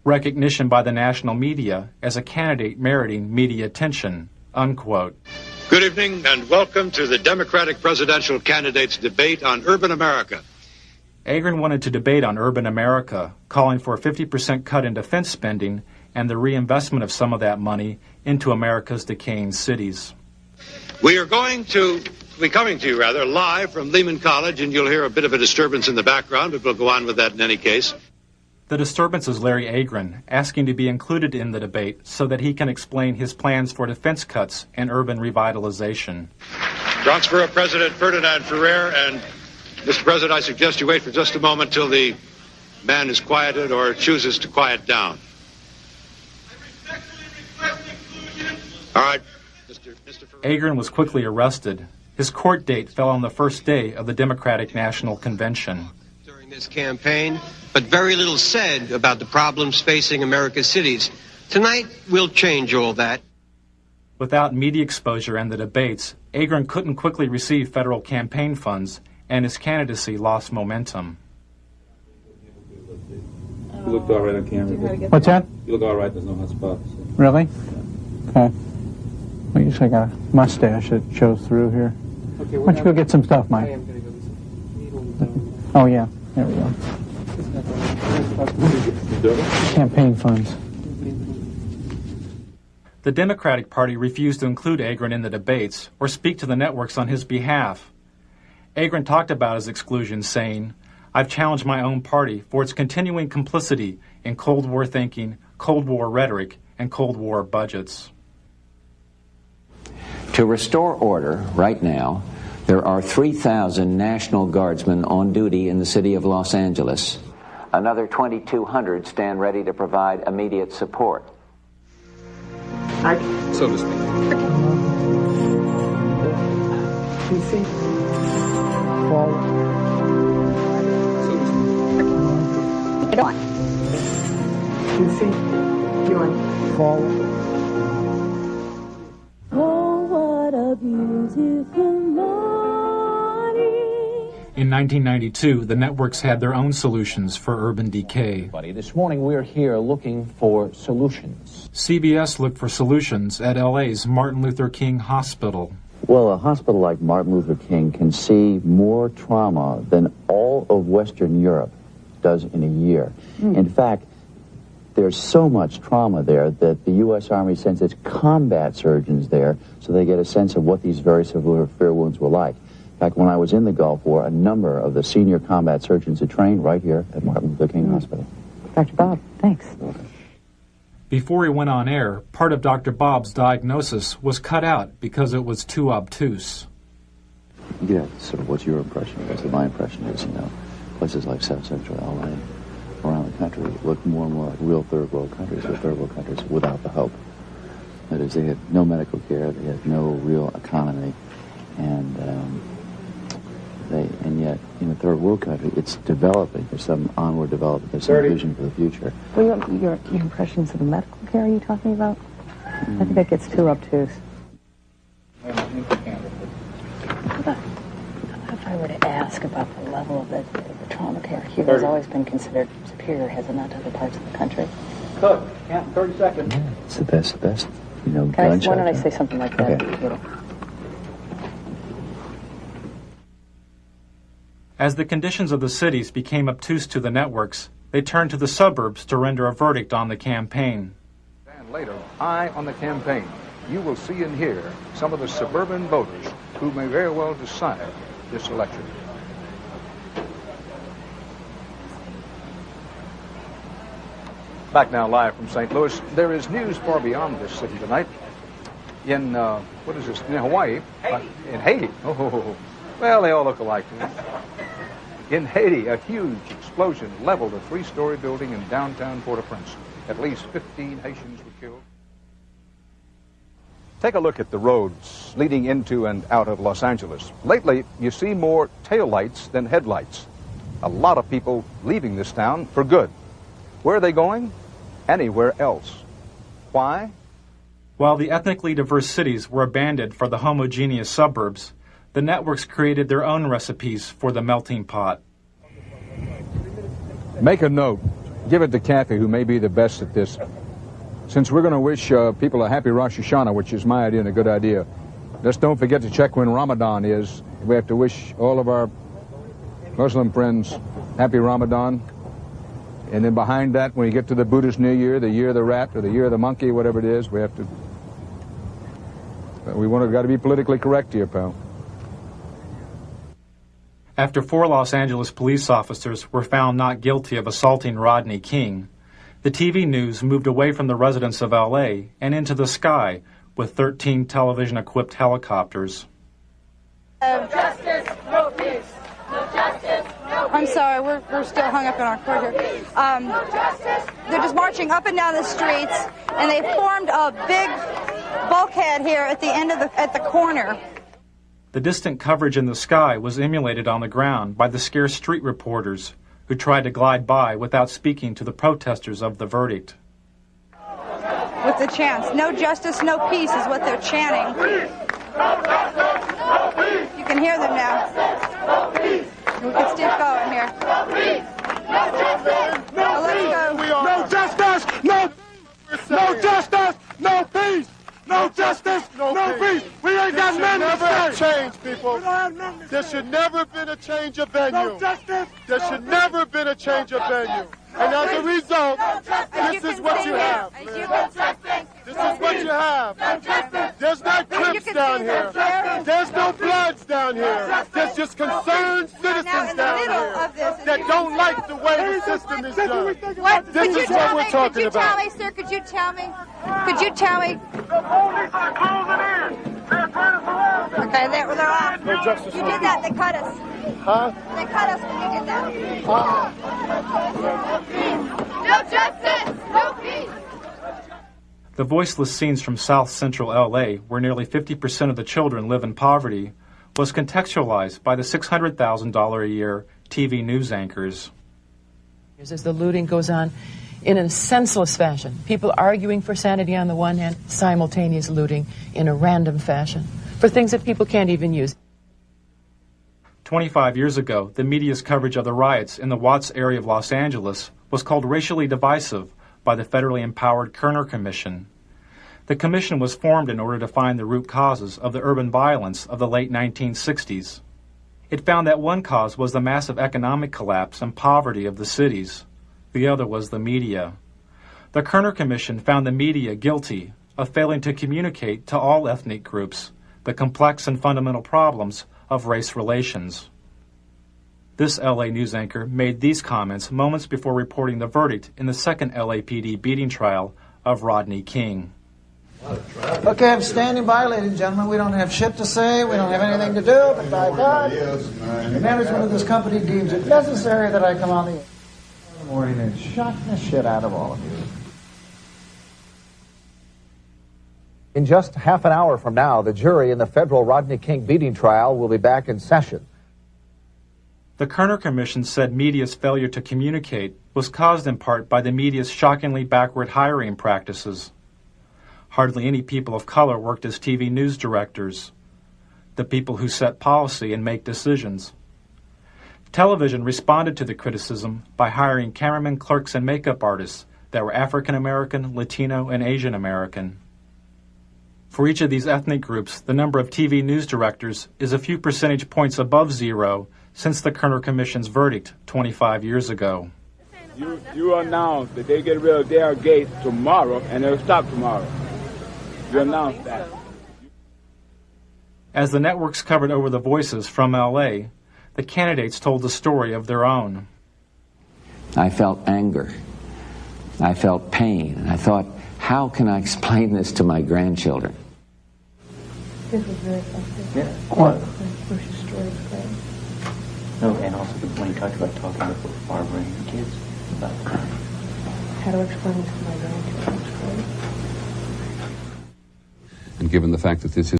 recognition by the national media as a candidate meriting media attention, unquote. Good evening and welcome to the Democratic presidential candidates debate on urban America. Agron wanted to debate on urban America, calling for a 50% cut in defense spending and the reinvestment of some of that money into America's decaying cities. We are going to be coming to you, live from Lehman College, and you'll hear a bit of a disturbance in the background, but we'll go on with that in any case. The disturbance is Larry Agron asking to be included in the debate so that he can explain his plans for defense cuts and urban revitalization. Transfer of President Ferdinand Ferrer, and Mr. President, I suggest you wait for just a moment till the man is quieted or chooses to quiet down. All right, Mr. Ferrer. Agron was quickly arrested. His court date fell on the first day of the Democratic National Convention. During this campaign, but very little said about the problems facing America's cities. Tonight, we'll change all that. Without media exposure and the debates, Agron couldn't quickly receive federal campaign funds, and his candidacy lost momentum. You look all right on camera. What's that? You look all right. There's no hot spots. Really? Okay. Well, you usually got a mustache that shows through here. Okay, why don't you go get some stuff, Mike? Oh, yeah. There we go. Campaign funds. The Democratic Party refused to include Agron in the debates or speak to the networks on his behalf. Agron talked about his exclusion, saying, "I've challenged my own party for its continuing complicity in Cold War thinking, Cold War rhetoric, and Cold War budgets." To restore order right now, there are 3,000 National Guardsmen on duty in the city of Los Angeles. Another 2,200 stand ready to provide immediate support. So to speak. PC. Forward. Get on. PC. Doing. Forward. Oh, what a beautiful morning. In 1992, the networks had their own solutions for urban decay. This morning we're here looking for solutions. CBS looked for solutions at LA's Martin Luther King Hospital. Well, a hospital like Martin Luther King can see more trauma than all of Western Europe does in a year. In fact, there's so much trauma there that the U.S. Army sends its combat surgeons there so they get a sense of what these very severe wounds were like. In fact, when I was in the Gulf War, a number of the senior combat surgeons had trained right here at Martin Luther King Hospital. Dr. Bob, thanks. Before he went on air, part of Dr. Bob's diagnosis was cut out because it was too obtuse. Yeah, so what's your impression? What's my impression is, places like South Central LA, around the country, look more and more like real third world countries, or third world countries without the hope. That is, they had no medical care, they had no real economy, and yet in a third world country, it's developing. There's some onward development. There's some vision for the future. Well, your impressions of the medical care are you talking about? I think that gets too obtuse. How about if I were to ask about the level of the trauma care here has always been considered superior, has it not, to other parts of the country? Cook, count 30 seconds. Yeah, it's the best, Why don't I say something like that? Okay. As the conditions of the cities became obtuse to the networks, they turned to the suburbs to render a verdict on the campaign. And later, Eye on the Campaign, you will see and hear some of the suburban voters who may very well decide this election. Back now live from St. Louis. There is news far beyond this city tonight. In, what is this, in Hawaii? In Haiti. Oh, well, they all look alike. In Haiti, a huge explosion leveled a 3-story building in downtown Port-au-Prince. At least 15 Haitians were killed. Take a look at the roads leading into and out of Los Angeles. Lately, you see more taillights than headlights. A lot of people leaving this town for good. Where are they going? Anywhere else. Why? While the ethnically diverse cities were abandoned for the homogeneous suburbs, the networks created their own recipes for the melting pot. Make a note. give it to Kathy, who may be the best at this. Since we're going to wish people a happy Rosh Hashanah, which is my idea and a good idea, just don't forget to check when Ramadan is. We have to wish all of our Muslim friends happy Ramadan. And then behind that, when you get to the Buddhist New Year, the year of the rat or the year of the monkey, whatever it is, we have to... got to be politically correct here, pal. After 4 Los Angeles police officers were found not guilty of assaulting Rodney King, the TV news moved away from the residents of L.A. and into the sky with 13 television-equipped helicopters. No justice, no peace. No justice, no peace. I'm sorry, we're still hung up in our court here. No justice. They're just marching up and down the streets, and they formed a big bulkhead here at the end of at the corner. The distant coverage in the sky was emulated on the ground by the scarce street reporters who tried to glide by without speaking to the protesters of the verdict. With the chants, no justice, no peace is what they're chanting. You can hear them now. We can still going here. Now let's go. No justice, no peace. No justice, no peace. No justice, no peace. We ain't got nothing to say. Change, people. There should never have been a change of venue. No justice. There should never have been a change of venue. And as a result, this is what you have. This is what you have. There's no Crips down here. There's no Bloods down here. There's just concerned citizens down here that don't like the way the system is done. This is what we're talking about. Could you tell me, sir, could you tell me? Could you tell me? The police are closing in. They're trying to surround us. Okay, they're off. No justice. You did that, they cut us. Huh? They cut us when you did that. No justice, no peace. The voiceless scenes from South Central L.A., where nearly 50% of the children live in poverty, was contextualized by the $600,000 a year TV news anchors. As the looting goes on in a senseless fashion, people arguing for sanity on the one hand, simultaneous looting in a random fashion for things that people can't even use. 25 years ago, the media's coverage of the riots in the Watts area of Los Angeles was called racially divisive by the federally empowered Kerner Commission. The commission was formed in order to find the root causes of the urban violence of the late 1960s. It found that one cause was the massive economic collapse and poverty of the cities. The other was the media. The Kerner Commission found the media guilty of failing to communicate to all ethnic groups the complex and fundamental problems of race relations. This LA news anchor made these comments moments before reporting the verdict in the second LAPD beating trial of Rodney King. Okay, I'm standing by, ladies and gentlemen. We don't have shit to say. We don't have anything to do, but by God, the management of this company deems it necessary that I come on the morning and shock the shit out of all of you. In just half an hour from now, the jury in the federal Rodney King beating trial will be back in session. The Kerner Commission said media's failure to communicate was caused in part by the media's shockingly backward hiring practices. Hardly any people of color worked as TV news directors, the people who set policy and make decisions. Television responded to the criticism by hiring cameramen, clerks, and makeup artists that were African American, Latino, and Asian American. For each of these ethnic groups, the number of TV news directors is a few percentage points above zero since the Kerner Commission's verdict 25 years ago. You announced that they get rid of their gates tomorrow and they'll stop tomorrow. You announced that. As the networks covered over the voices from L.A., the candidates told the story of their own. I felt anger. I felt pain. And I thought, how can I explain this to my grandchildren? This was very effective. Yeah. What? Bush's story was great. No, and also when he talked about talking with Barbara and the kids about How to explain this to my grandchildren was great. And given the fact that this is